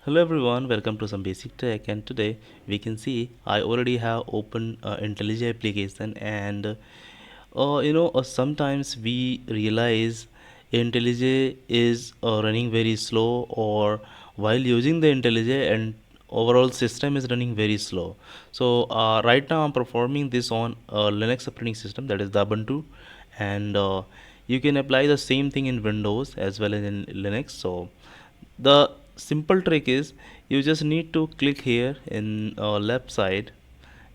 Hello everyone, welcome to some basic tech, and today we can see I already have opened IntelliJ application, and sometimes we realize IntelliJ is running very slow, or while using the IntelliJ and overall system is running very slow. So right now I'm performing this on Linux operating system, that is the Ubuntu, and you can apply the same thing in Windows as well as in Linux. So the simple trick is you just need to click here in left side,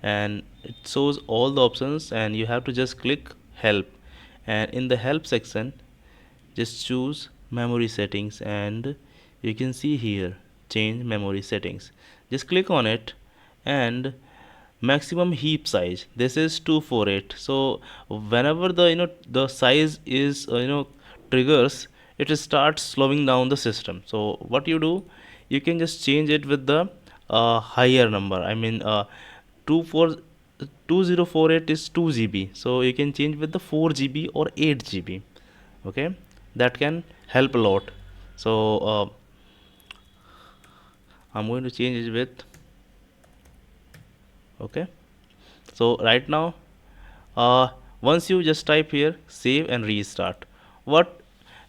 and it shows all the options, and you have to just click help, and in the help section just choose memory settings, and you can see here change memory settings. Just click on it, and maximum heap size, this is 248. So whenever the size is triggers, it starts slowing down the system. So what you do, you can just change it with the higher number. I mean 24 2048 is 2 GB, so you can change with the 4 GB or 8 GB. Okay, that can help a lot. So I'm going to change it with, okay. So right now, once you just type here save and restart, what,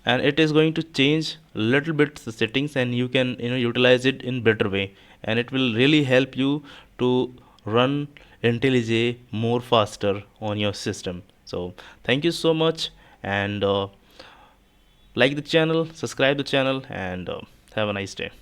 and it is going to change little bit the settings, and you can utilize it in better way, and it will really help you to run IntelliJ more faster on your system. So thank you so much, and like the channel, subscribe the channel, and have a nice day.